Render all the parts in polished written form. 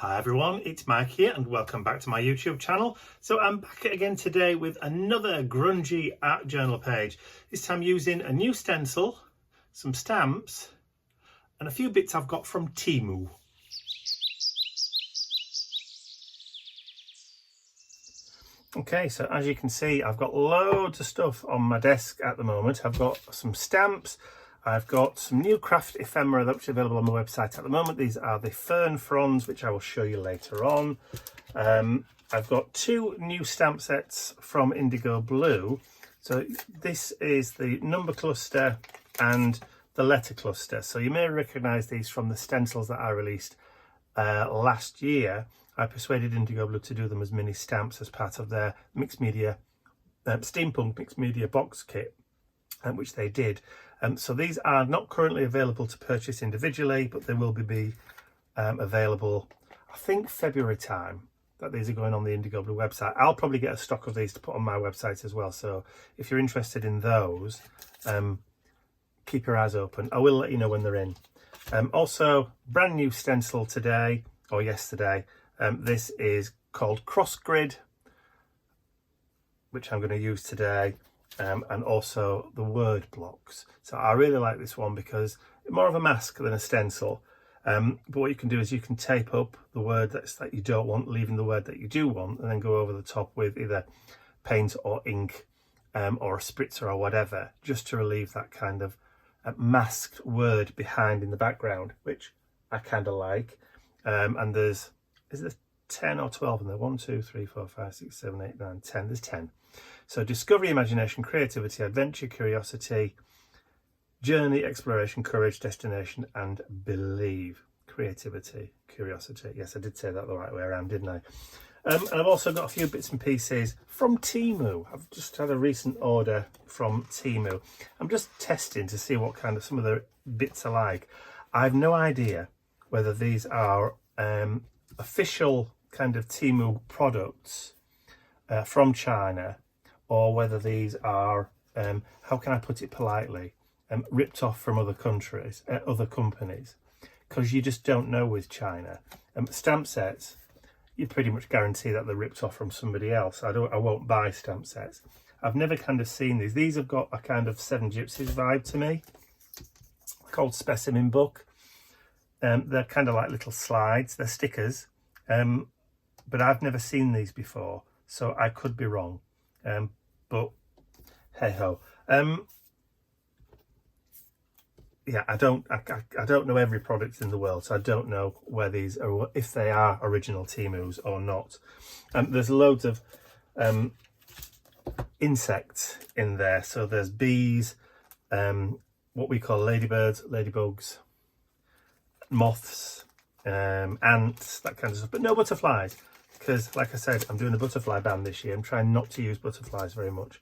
Hi everyone, it's Mike here and welcome back to my YouTube channel. So I'm back again today with another grungy art journal page. This time using a new stencil, some stamps and a few bits I've got from Temu. Okay, so as you can see, I've got loads of stuff on my desk at the moment. I've got some stamps, I've got some new craft ephemera which are available on my website at the moment. These are the fern fronds, which I will show you later on. I've got two new stamp sets from Indigo Blue. So this is the number cluster and the letter cluster. So you may recognise these from the stencils that I released last year. I persuaded Indigo Blue to do them as mini stamps as part of their mixed media, steampunk mixed media box kit, which they did. So these are not currently available to purchase individually, but they will be available, I think, February time, that these are going on the Indigo Blue website. I'll probably get a stock of these to put on my website as well. So if you're interested in those, keep your eyes open. I will let you know when they're in. Also, brand new stencil today, or yesterday. This is called Cross Grid, which I'm going to use today. And also the word blocks. So I really like this one because it's more of a mask than a stencil. But what you can do is you can tape up the word that you don't want, leaving the word that you do want, and then go over the top with either paint or ink or a spritzer or whatever, just to relieve that kind of masked word behind in the background, which I kind of like. And is there 10 or 12 in there? 1, 2, 3, 4, 5, 6, 7, 8, 9, 10. There's 10. So discovery, imagination, creativity, adventure, curiosity, journey, exploration, courage, destination, and believe. Creativity, curiosity. Yes, I did say that the right way around, didn't I? And I've also got a few bits and pieces from Temu. I've just had a recent order from Temu. I'm just testing to see what kind of some of the bits are like. I have no idea whether these are official kind of Temu products from China, or whether these are, how can I put it politely, ripped off from other countries, other companies, because you just don't know with China. Stamp sets, you pretty much guarantee that they're ripped off from somebody else. I won't buy stamp sets. I've never kind of seen these. These have got a kind of Seven Gypsies vibe to me, called Specimen book. They're kind of like little slides, they're stickers, but I've never seen these before, so I could be wrong. But hey ho. Yeah, I don't know every product in the world, so I don't know where these are, if they are original Temus or not. There's loads of insects in there. So there's bees, what we call ladybirds, ladybugs, moths, ants, that kind of stuff, but no butterflies. Because, like I said, I'm doing a butterfly ban this year. I'm trying not to use butterflies very much.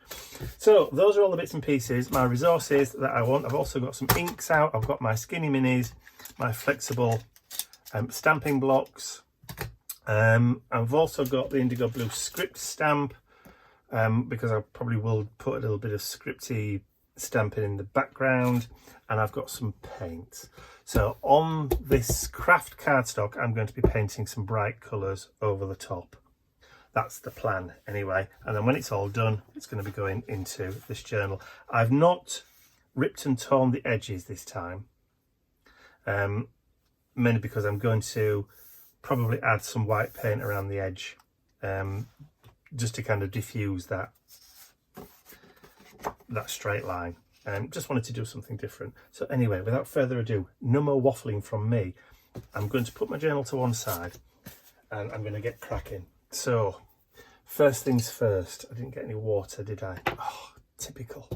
So those are all the bits and pieces, my resources that I want. I've also got some inks out. I've got my skinny minis, my flexible stamping blocks. I've also got the Indigo Blue script stamp, because I probably will put a little bit of scripty stamping in the background. And I've got some paint. So on this craft cardstock, I'm going to be painting some bright colours over the top. That's the plan anyway. And then when it's all done, it's going to be going into this journal. I've not ripped and torn the edges this time, mainly because I'm going to probably add some white paint around the edge, just to kind of diffuse that straight line. Just wanted to do something different. So anyway, without further ado, no more waffling from me. I'm going to put my journal to one side and I'm going to get cracking. So first things first, I didn't get any water, did I? Oh, typical.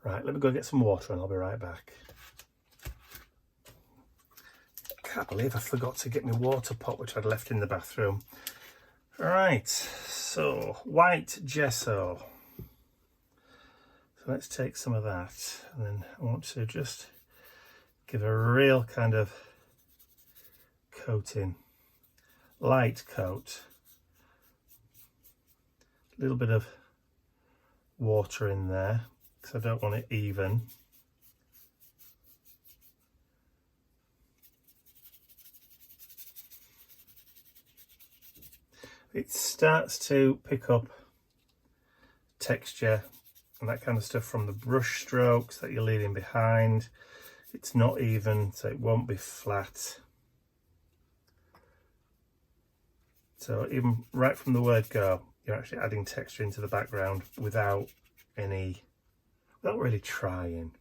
Right, let me go get some water and I'll be right back. Can't believe I forgot to get my water pot, which I'd left in the bathroom. Right, so white gesso. Let's take some of that, and then I want to just give a real kind of coating, light coat, a little bit of water in there because I don't want it even. it starts to pick up texture and that kind of stuff from the brush strokes that you're leaving behind. It's not even, so it won't be flat. So even right from the word go, you're actually adding texture into the background without really trying.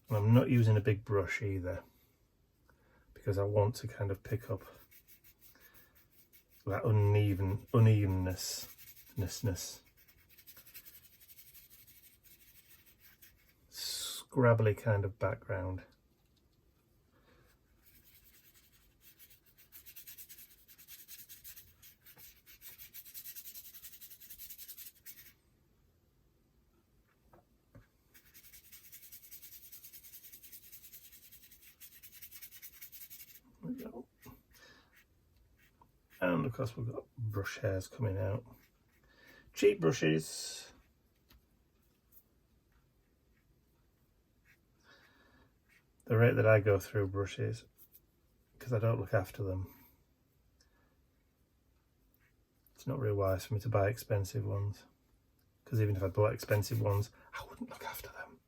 And I'm not using a big brush either, because I want to kind of pick up that unevenness. Scrabbly kind of background. There we go. And of course we've got brush hairs coming out. Cheap brushes. The rate that I go through brushes, because I don't look after them, it's not really wise for me to buy expensive ones, because even if I bought expensive ones I wouldn't look after them,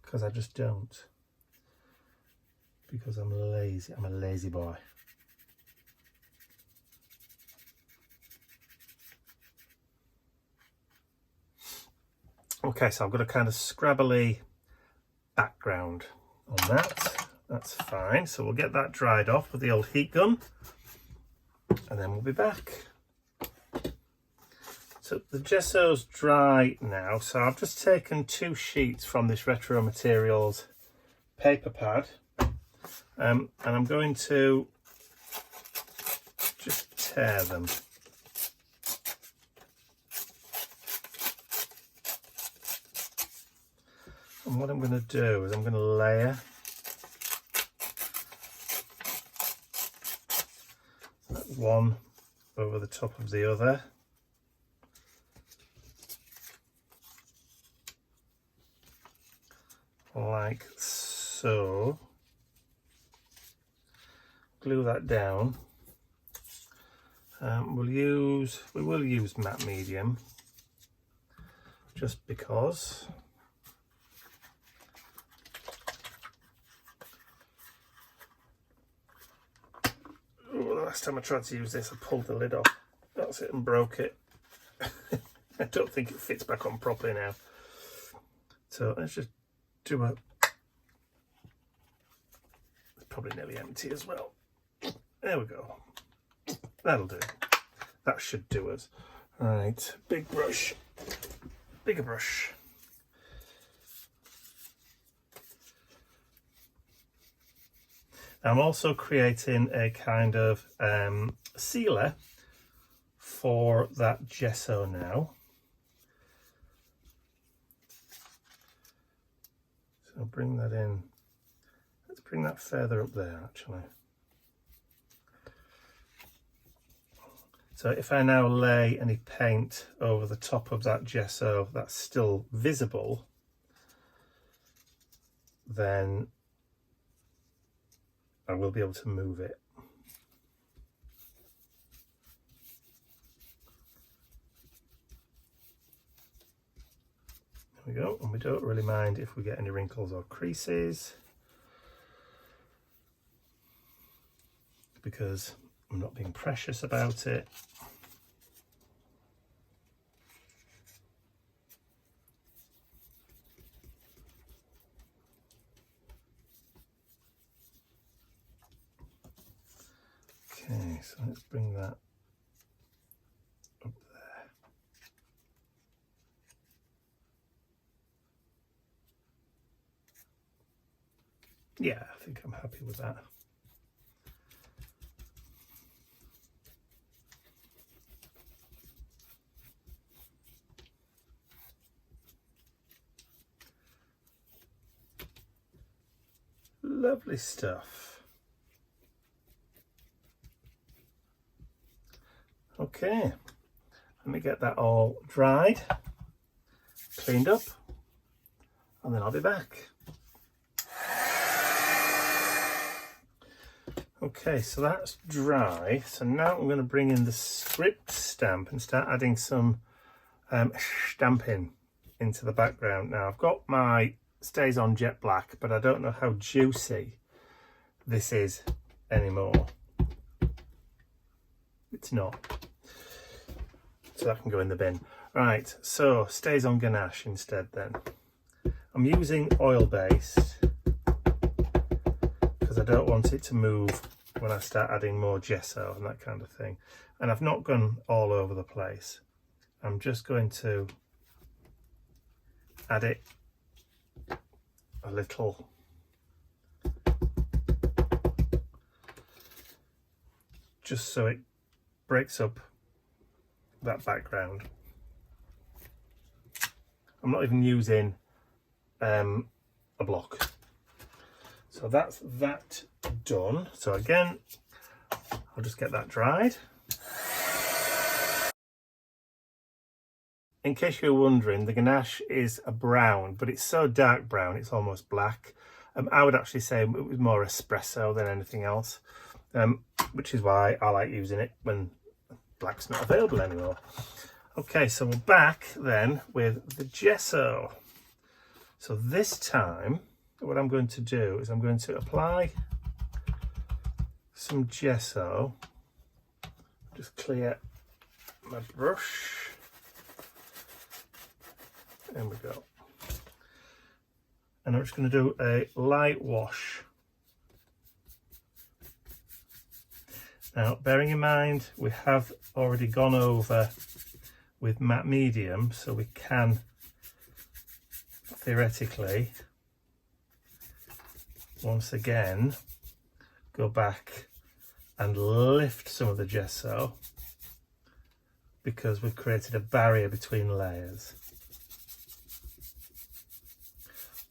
because I just don't, because I'm lazy. I'm a lazy boy. Okay, so I've got a kind of scrabbly background on that. That's fine. So we'll get that dried off with the old heat gun and then we'll be back. So the gesso's dry now. So I've just taken 2 sheets from this Retro Materials paper pad and I'm going to just tear them. And what I'm going to do is I'm going to layer one over the top of the other. Like so. Glue that down. We will use matte medium, just because. Last time I tried to use this, I pulled the lid off. That's it, and broke it. I don't think it fits back on properly now. So let's just do it's probably nearly empty as well. There we go. That'll do. That should do us. All right, big brush, bigger brush. I'm also creating a kind of sealer for that gesso now. So I'll bring that in. Let's bring that further up there actually. So if I now lay any paint over the top of that gesso that's still visible, then I will be able to move it. There we go, and we don't really mind if we get any wrinkles or creases, because I'm not being precious about it. Okay, so let's bring that up there. Yeah, I think I'm happy with that. Lovely stuff. Okay, let me get that all dried, cleaned up, and then I'll be back. Okay, so that's dry. So now I'm going to bring in the script stamp and start adding some stamping into the background. Now I've got my Stays On Jet Black, but I don't know how juicy this is anymore. It's not. So that can go in the bin. Right, so Stays On Ganache instead then. I'm using oil based because I don't want it to move when I start adding more gesso and that kind of thing. And I've not gone all over the place. I'm just going to add it a little. Just so it breaks up that background. I'm not even using a block. So that's that done. So again, I'll just get that dried. In case you're wondering, the ganache is a brown, but it's so dark brown, it's almost black. I would actually say it was more espresso than anything else, which is why I like using it when black's not available anymore. Okay, so we're back then with the gesso. So this time, what I'm going to do is I'm going to apply some gesso. Just clear my brush. There we go. And I'm just going to do a light wash. Now, bearing in mind, we have already gone over with matte medium, so we can theoretically once again go back and lift some of the gesso because we've created a barrier between layers.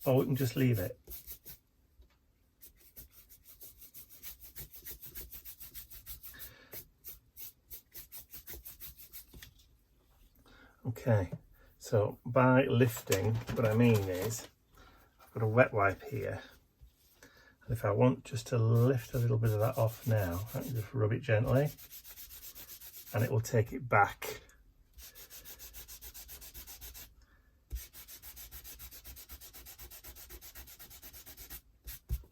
Or we can just leave it. Okay, so by lifting, what I mean is I've got a wet wipe here, and if I want just to lift a little bit of that off now, I can just rub it gently and it will take it back.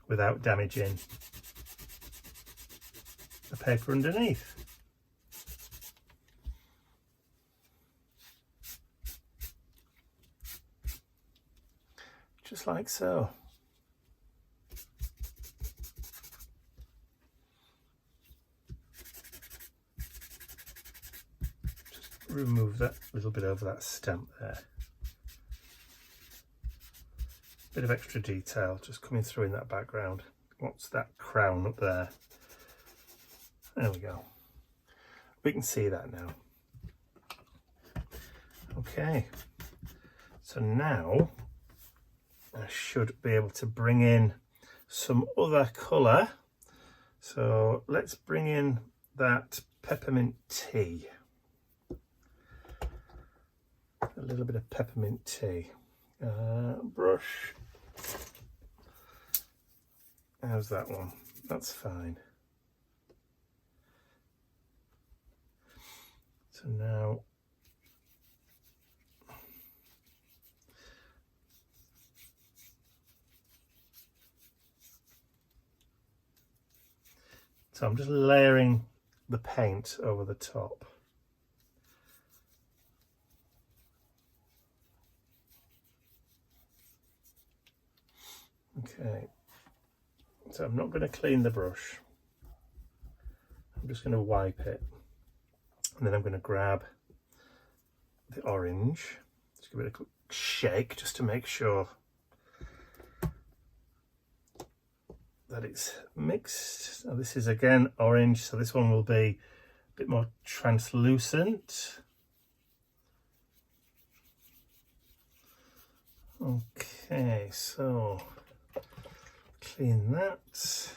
Without damaging the paper underneath. Just like so. Just remove that little bit over that stamp there. Bit of extra detail just coming through in that background. What's that crown up there? There we go. We can see that now. Okay, so now I should be able to bring in some other colour. So let's bring in that peppermint tea. A little bit of peppermint tea. Brush. How's that one? That's fine. So now I'm just layering the paint over the top. Okay, so I'm not going to clean the brush. I'm just going to wipe it, and then I'm going to grab the orange. Just give it a quick shake just to make sure that it's mixed. Now this is again orange, so this one will be a bit more translucent. Okay, so clean that.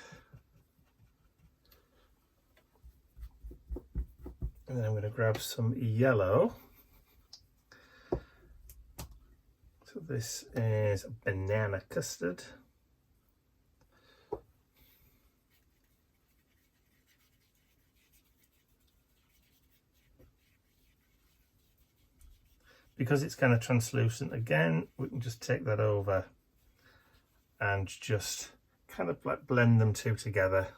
And then I'm going to grab some yellow. So this is banana custard. because it's kind of translucent again, we can just take that over and just kind of like blend them two together.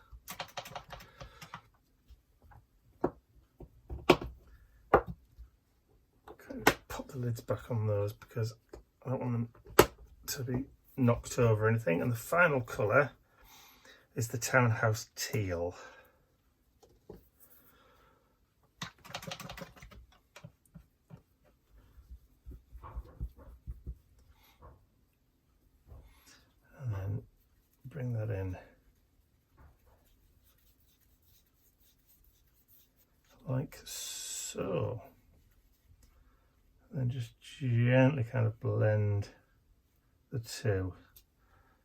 Kind of pop the lids back on those because I don't want them to be knocked over or anything. And the final colour is the Townhouse Teal. And then bring that in like so. And then just gently kind of blend the two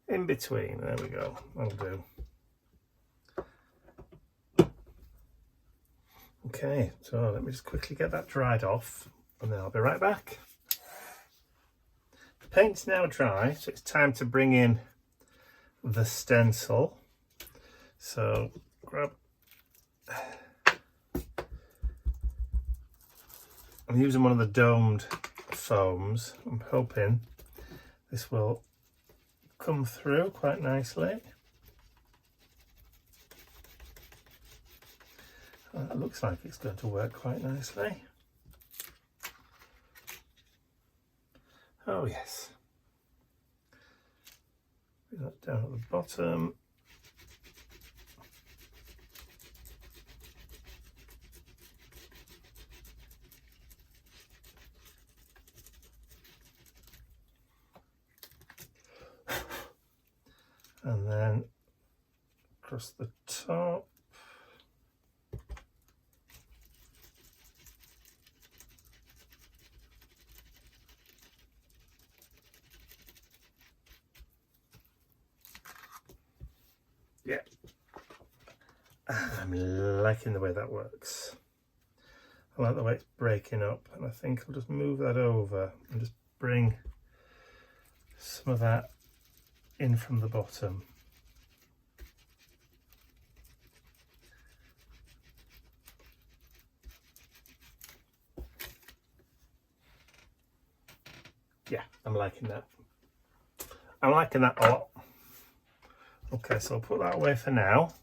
in between. There we go, that'll do. Okay, so let me just quickly get that dried off and then I'll be right back. The paint's now dry, so it's time to bring in the stencil. So grab, I'm using one of the domed foams. I'm hoping this will come through quite nicely. It looks like it's going to work quite nicely. Oh yes. Bring that down at the bottom. And then across the top. Yeah, I'm liking the way that works. I like the way it's breaking up, and I think I'll just move that over and just bring some of that in from the bottom. Yeah, I'm liking that. I'm liking that a lot. Okay, so I'll put that away for now.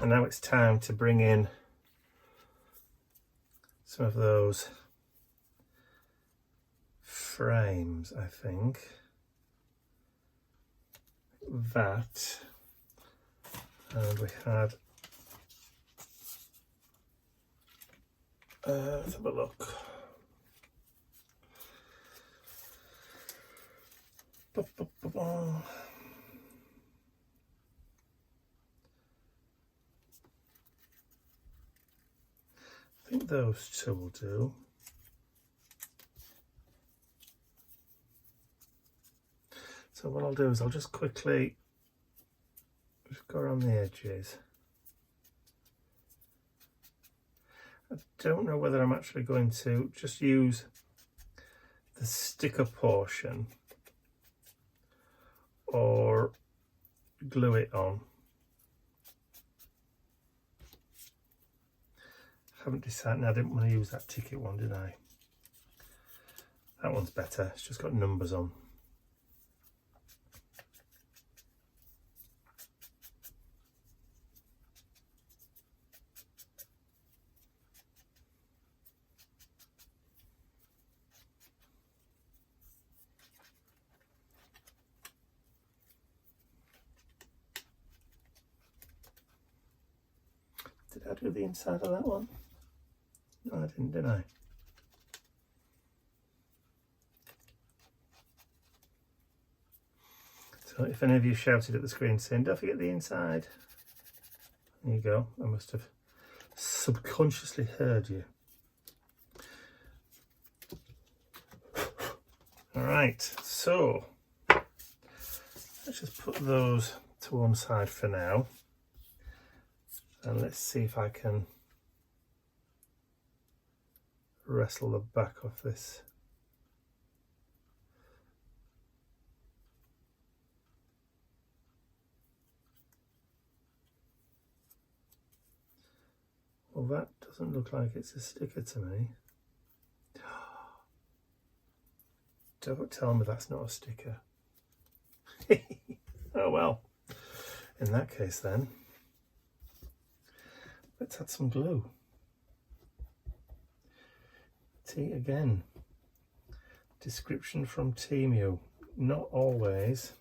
And now it's time to bring in some of those frames, I think. That. And we had, let's have a look. I think those two will do. So what I'll do is I'll just quickly just go around the edges. I don't know whether I'm actually going to just use the sticker portion or glue it on. Haven't decided. No, I didn't want to use that ticket one, did I? That one's better. It's just got numbers on. Did I do the inside of that one? No, I didn't, did I? So if any of you shouted at the screen saying, don't forget the inside. There you go. I must have subconsciously heard you. All right, so let's just put those to one side for now. And let's see if I can wrestle the back off this. Well, that doesn't look like it's a sticker to me. Don't tell me that's not a sticker. Oh well, in that case then, let's add some glue. T again. Description from Temu. Not always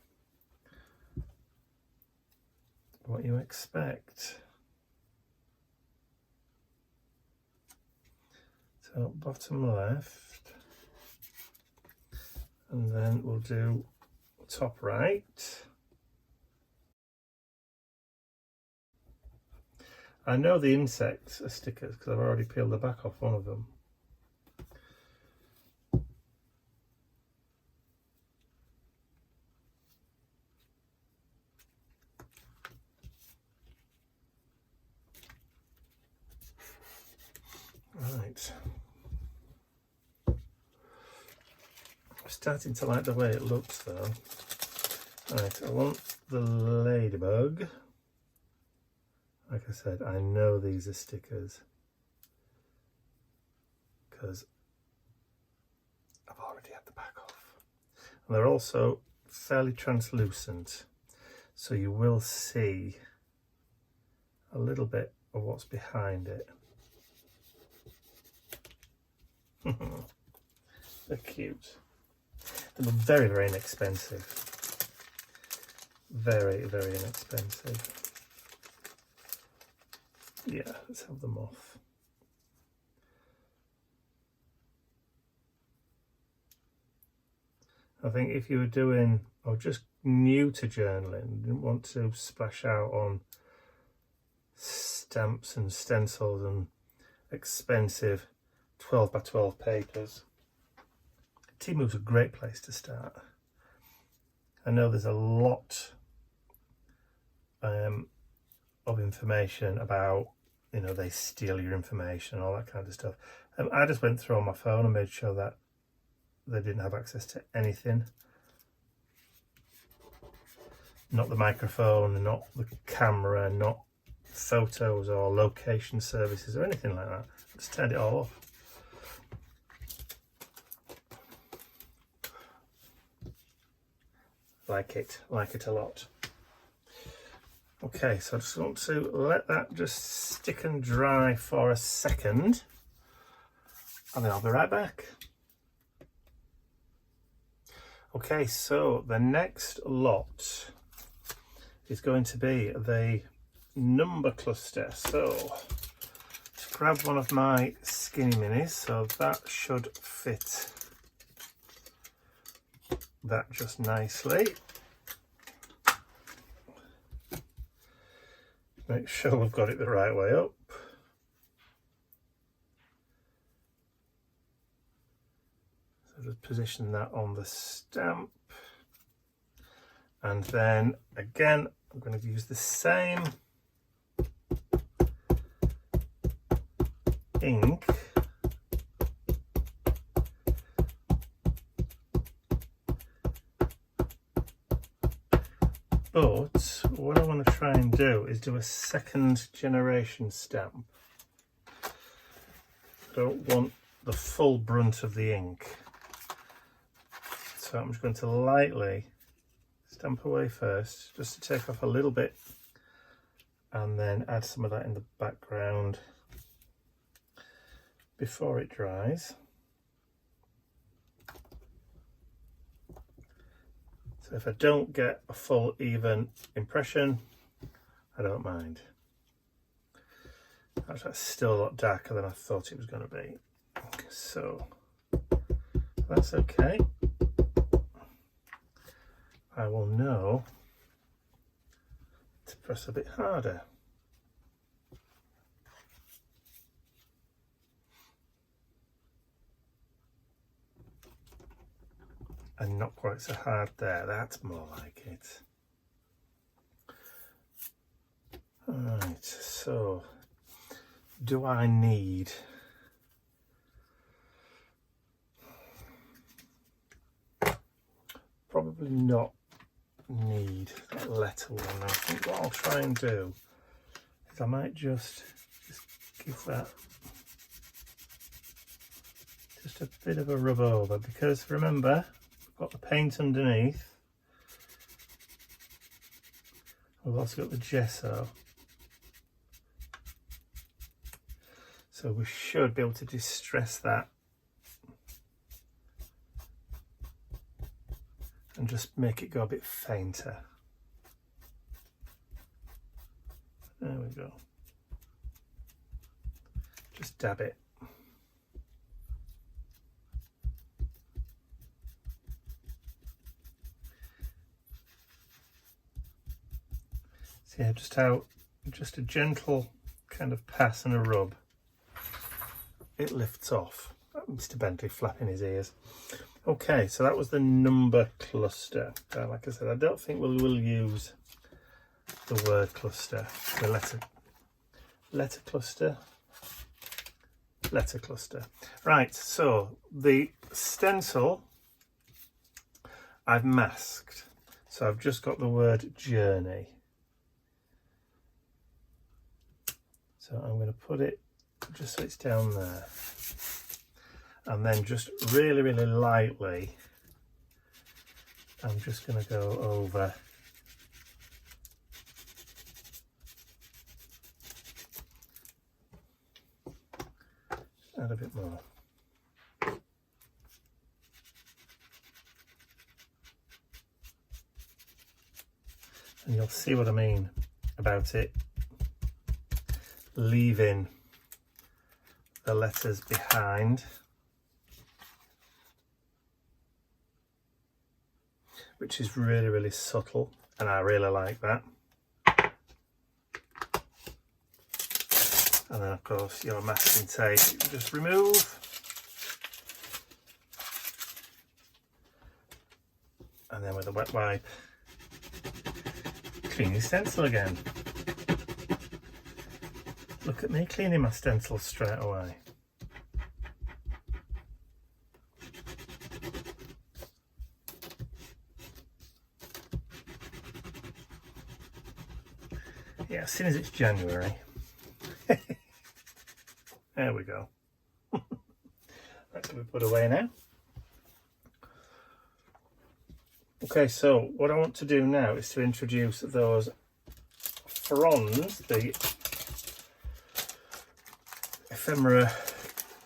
what you expect. So bottom left, and then we'll do top right. I know the insects are stickers because I've already peeled the back off one of them. Right. I'm starting to like the way it looks though. Right, I want the ladybug. Like I said, I know these are stickers because I've already had the back off. And they're also fairly translucent, so you will see a little bit of what's behind it. They're cute. They're very, very inexpensive. Very, very inexpensive. Yeah, let's have them off. I think if you were doing, or just new to journaling, didn't want to splash out on stamps and stencils and expensive 12 by 12 papers, Temu's a great place to start. I know there's a lot of information about, you know, they steal your information, all that kind of stuff. I just went through on my phone and made sure that they didn't have access to anything. Not the microphone, not the camera, not photos or location services or anything like that. Just turned it all off. Like it a lot. Okay, so I just want to let that just stick and dry for a second, and then I'll be right back. Okay, so the next lot is going to be the number cluster. So just grab one of my skinny minis, so that should fit that just nicely. Make sure we've got it the right way up. So just position that on the stamp. And then again, I'm going to use the same ink. But what I want to try and do is do a second generation stamp. I don't want the full brunt of the ink. So I'm just going to lightly stamp away first, just to take off a little bit, and then add some of that in the background before it dries. So if I don't get a full even impression, I don't mind. Actually, that's still a lot darker than I thought it was going to be. So that's okay. I will know to press a bit harder. And not quite so hard there. That's more like it. Alright, so do I need probably not need that letter one. I think what I'll try and do is I might just give that just a bit of a rub over, because remember We've got the paint underneath. We've also got the gesso. So we should be able to distress that and just make it go a bit fainter. There we go. Just dab it. So yeah, just a gentle kind of pass and a rub. It lifts off. Mr. Bentley flapping his ears. Okay, so that was the number cluster. Like I said, I don't think we'll use the word cluster. The letter cluster. Letter cluster. Right, so the stencil I've masked. So I've just got the word journey. So I'm going to put it just so it's down there, and then just really, really lightly I'm just going to go over add a bit more. And you'll see what I mean about it leaving the letters behind, which is really, really subtle, and I really like that. And then of course your masking tape, you just remove, and then with a wet wipe clean your stencil again. Look at me cleaning my stencils straight away. Yeah, as soon as it's January. There we go. That can be put away now. Okay, so what I want to do now is to introduce those fronds, the ephemera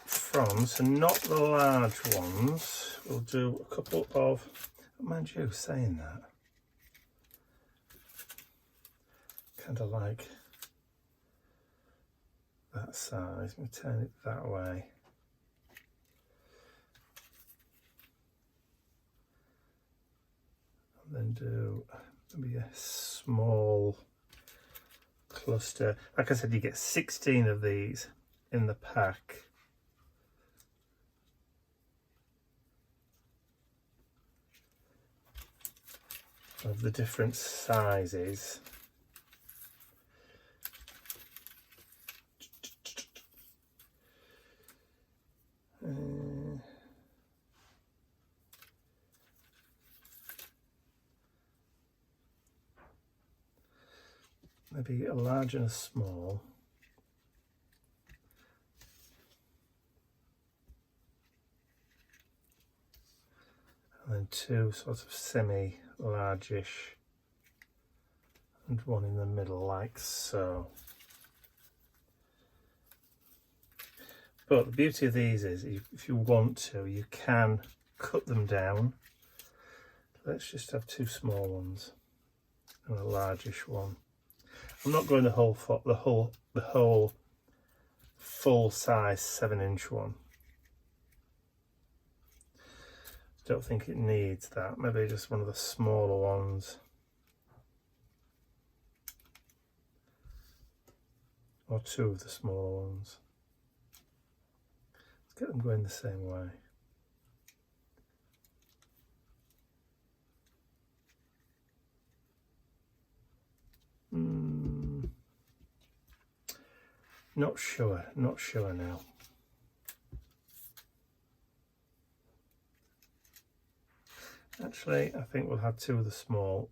fronds, and not the large ones. We'll do a couple of, mind you saying that, kind of like that size. I'm going to turn it that way. And then do maybe a small cluster. Like I said, you get 16 of these in the pack. Of the different sizes. Maybe a large and a small. And then two sort of semi-largish and one in the middle like so. But the beauty of these is if you want to, you can cut them down. Let's just have two small ones and a largish one. I'm not going the whole full size 7-inch one. Don't think it needs that. Maybe just one of the smaller ones, or two of the smaller ones. Let's get them going the same way. Not sure now. Actually, I think we'll have two of the small.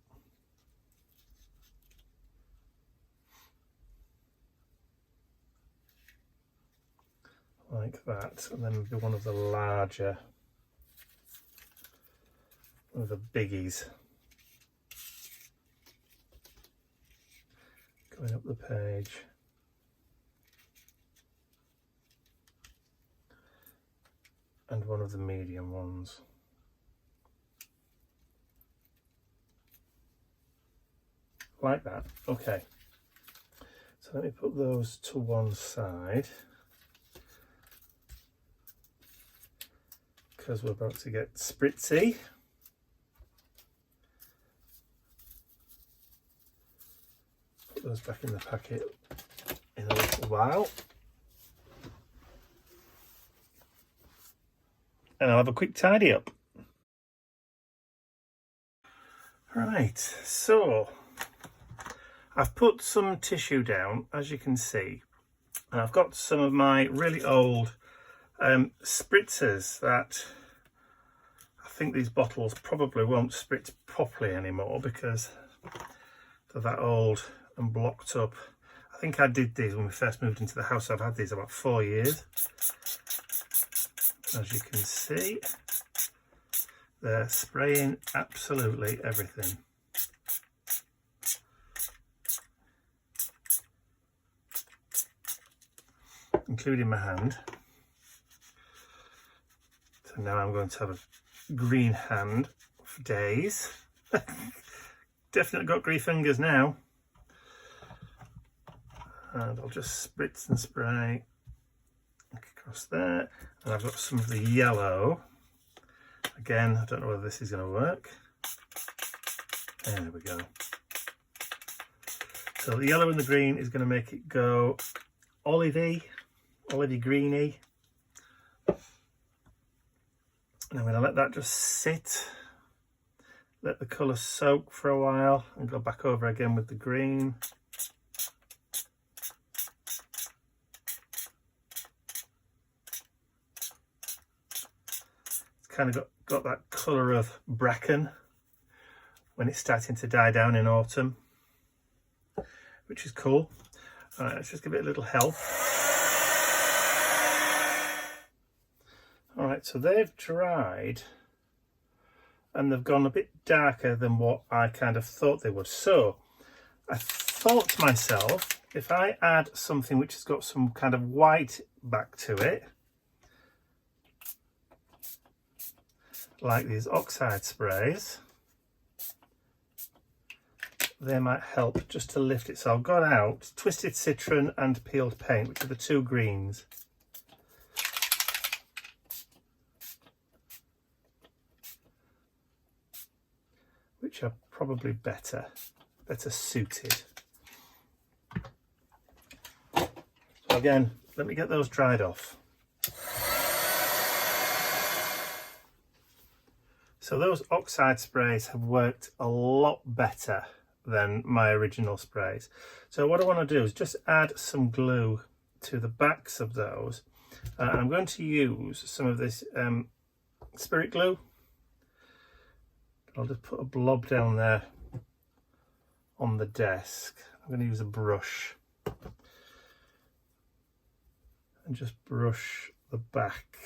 Like that, and then maybe one of the larger one of the biggies. Going up the page. And one of the medium ones. Like that. Okay. So let me put those to one side, because we're about to get spritzy. Put those back in the packet in a little while. And I'll have a quick tidy up. Right, so I've put some tissue down, as you can see, and I've got some of my really old spritzers that I think these bottles probably won't spritz properly anymore because they're that old and blocked up. I think I did these when we first moved into the house. I've had these about 4 years. As you can see, they're spraying absolutely everything. Including my hand. So now I'm going to have a green hand for days. Definitely got green fingers now. And I'll just spritz and spray across there. And I've got some of the yellow. Again, I don't know whether this is going to work. There we go. So the yellow and the green is going to make it go olivey greeny. And I'm going to let that just sit, let the colour soak for a while, and go back over again with the green. It's kind of got that colour of bracken when it's starting to die down in autumn, which is cool. All right, let's just give it a little help. All right, so they've dried and they've gone a bit darker than what I kind of thought they would. So I thought to myself, if I add something which has got some kind of white back to it, like these oxide sprays, they might help just to lift it. So I've got out Twisted Citron and Peeled Paint, which are the two greens. Which are probably better suited. So again, let me get those dried off. So those oxide sprays have worked a lot better than my original sprays. So what I want to do is just add some glue to the backs of those. And I'm going to use some of this spirit glue. I'll just put a blob down there on the desk. I'm going to use a brush and just brush the back.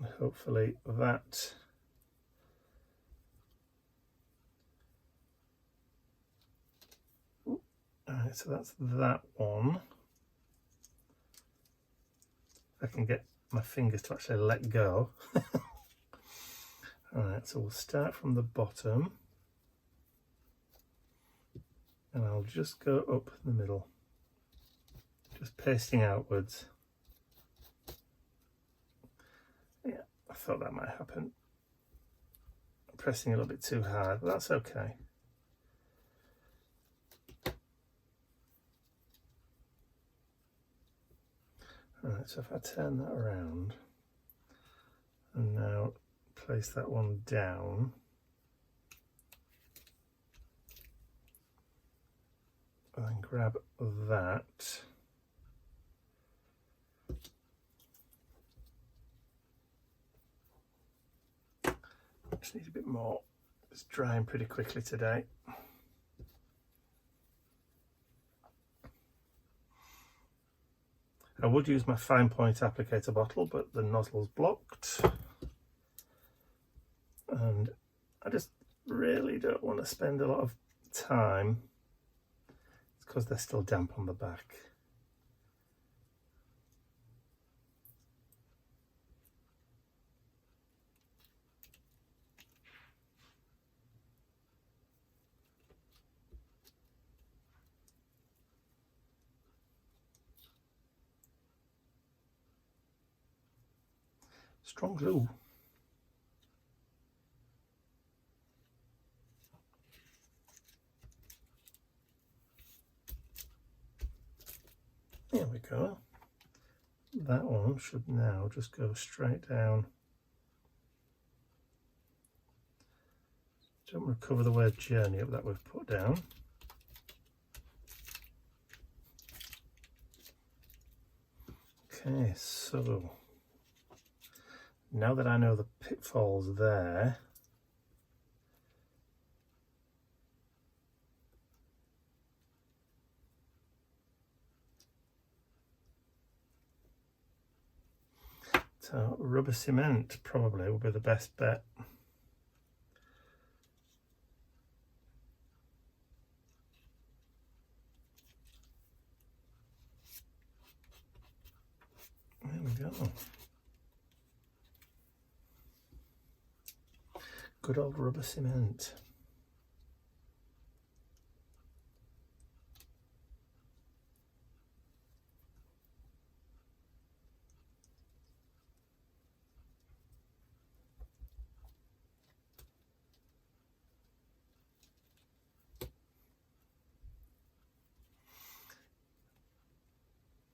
And hopefully that alright, so that's that one. I can get my fingers to actually let go. Alright, so we'll start from the bottom and I'll just go up the middle, just pasting outwards. Yeah, I thought that might happen. I'm pressing a little bit too hard, but that's okay. Alright, so if I turn that around and now place that one down, and then grab that, just need a bit more, it's drying pretty quickly today. I would use my fine point applicator bottle, but the nozzle's blocked. And I just really don't want to spend a lot of time. It's because they're still damp on the back. Strong glue. There we go. That one should now just go straight down. Don't recover the word journey up that we've put down. Okay, so now that I know the pitfalls there, so rubber cement probably will be the best bet. There we go. Good old rubber cement.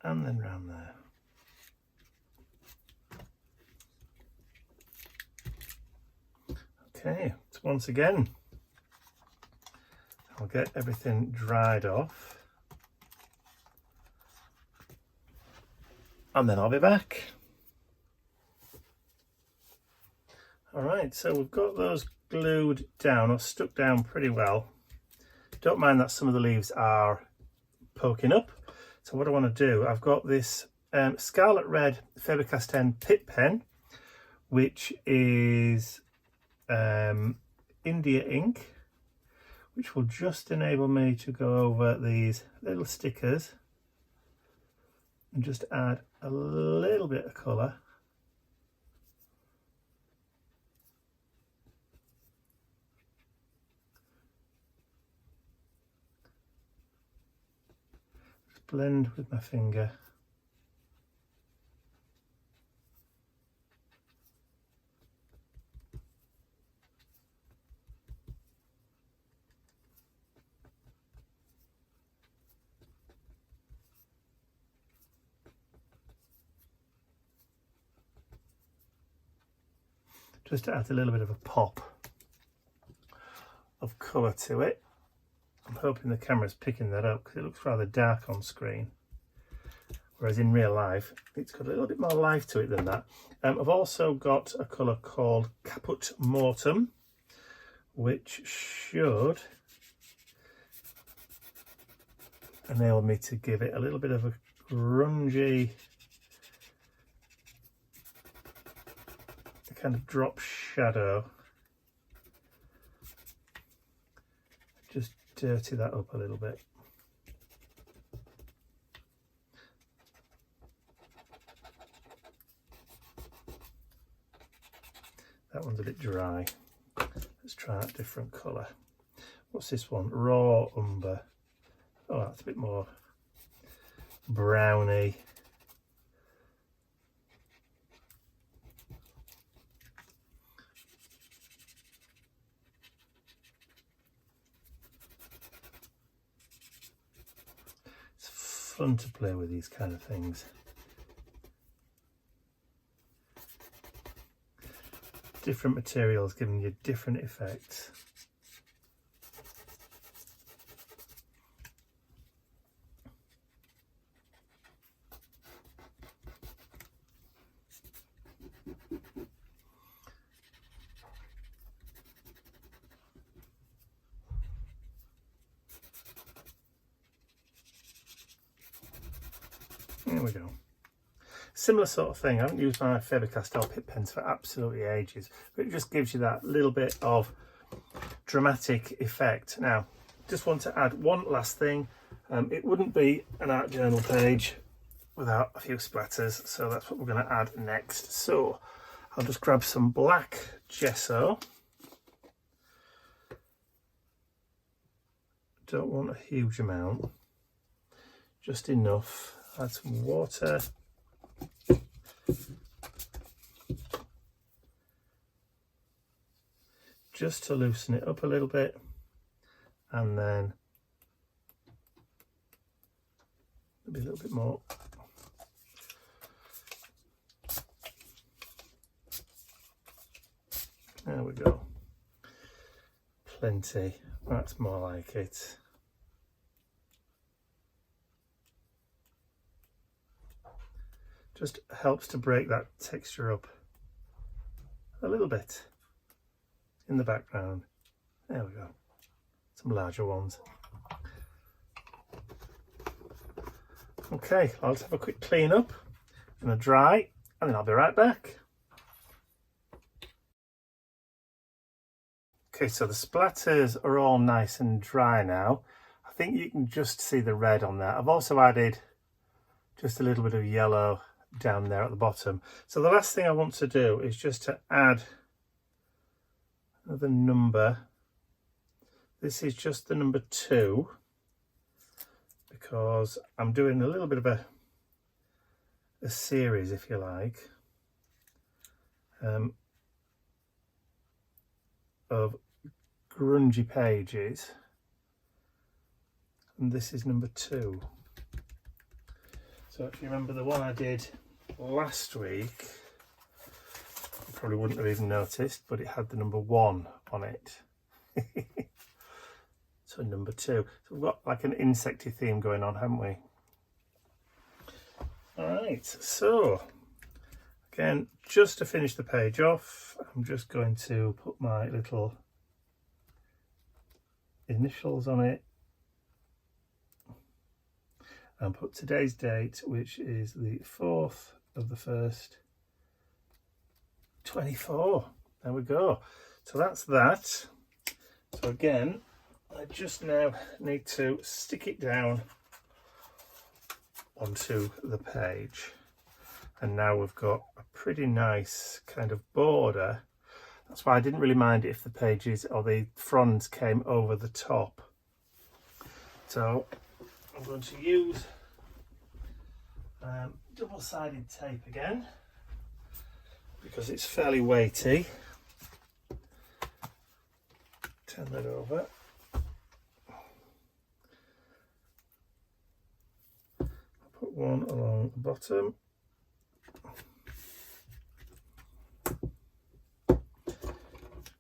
And then round there. Okay, so once again, I'll get everything dried off and then I'll be back. All right, so we've got those glued down or stuck down pretty well. Don't mind that some of the leaves are poking up. So what I want to do, I've got this Scarlet Red Faber-Castell Pit Pen, which is India ink, which will just enable me to go over these little stickers and just add a little bit of colour. Just blend with my finger. Just to add a little bit of a pop of colour to it. I'm hoping the camera's picking that up because it looks rather dark on screen, whereas in real life it's got a little bit more life to it than that. I've also got a colour called Caput Mortem, which should enable me to give it a little bit of a grungy kind of drop shadow. Just dirty that up a little bit. That one's a bit dry. Let's try a different colour. What's this one? Raw Umber. Oh, that's a bit more browny. Fun to play with these kind of things. Different materials giving you different effects. There we go. similar sort of thing. I haven't used my Faber-Castell Pitt pens for absolutely ages, but it just gives you that little bit of dramatic effect. Now, just want to add one last thing. It wouldn't be an art journal page without a few splatters, so that's what we're going to add next. So I'll just grab some black gesso. Don't want a huge amount, just enough. Add some water. Just to loosen it up a little bit, and then maybe a little bit more. There we go. Plenty. That's more like it. Just helps to break that texture up a little bit in the background. There we go. Some larger ones. Okay, I'll just have a quick clean up and a dry, and then I'll be right back. Okay, so the splatters are all nice and dry now. I think you can just see the red on there. I've also added just a little bit of yellow down there at the bottom. So the last thing I want to do is just to add another number. This is just the number 2, because I'm doing a little bit of a series, if you like, of grungy pages, and this is number 2. So if you remember the one I did last week, you probably wouldn't have even noticed, but it had the number 1 on it. So number 2. So we've got like an insecty theme going on, haven't we? All right, so again, just to finish the page off, I'm just going to put my little initials on it and put today's date, which is the 4th of the 1st, 24. There we go. So that's that. So again, I just now need to stick it down onto the page, and now we've got a pretty nice kind of border. That's why I didn't really mind if the pages or the fronds came over the top. So I'm going to use double-sided tape again, because it's fairly weighty. Turn that over. Put one along the bottom.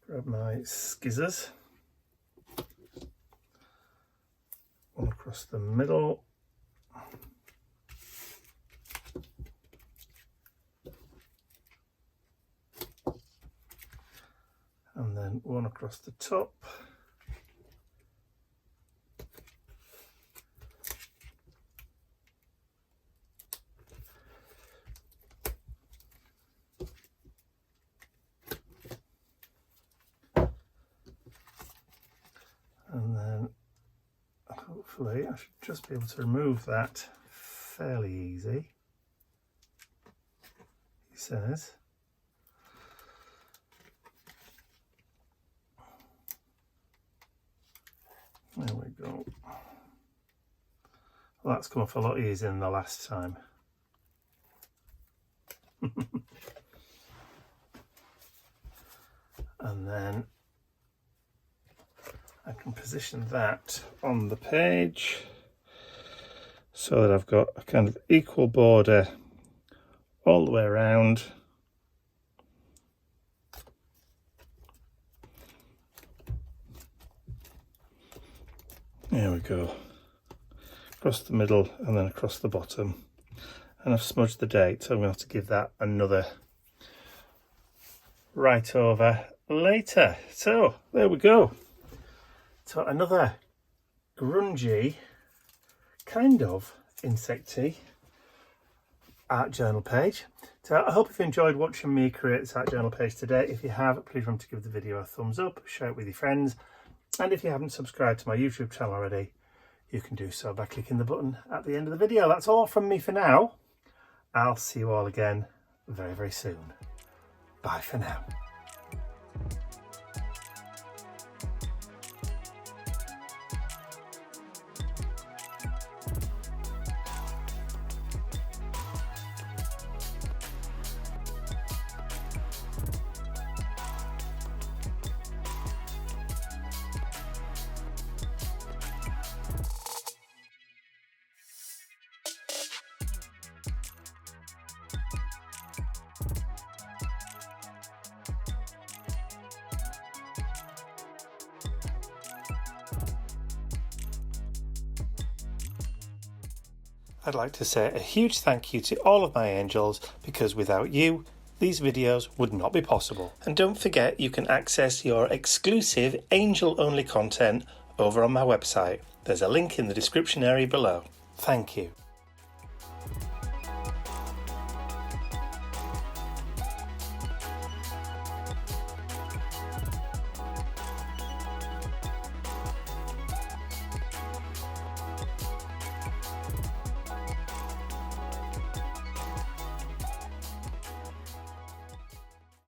Grab my skizzers. One across the middle. And then one across the top. And then hopefully I should just be able to remove that fairly easy, he says. There we go. Well, that's come off a lot easier than the last time. And then I can position that on the page so that I've got a kind of equal border all the way around. There we go. Across the middle and then across the bottom. And I've smudged the date, so I'm going to have to give that another right over later. So there we go. So another grungy, kind of insecty art journal page. So I hope you've enjoyed watching me create this art journal page today. If you have, please remember to give the video a thumbs up, share it with your friends, and if you haven't subscribed to my YouTube channel already, you can do so by clicking the button at the end of the video. That's all from me for now. I'll see you all again very, very soon. Bye for now. I'd like to say a huge thank you to all of my angels, because without you, these videos would not be possible. And don't forget, you can access your exclusive angel-only content over on my website. There's a link in the description area below. Thank you.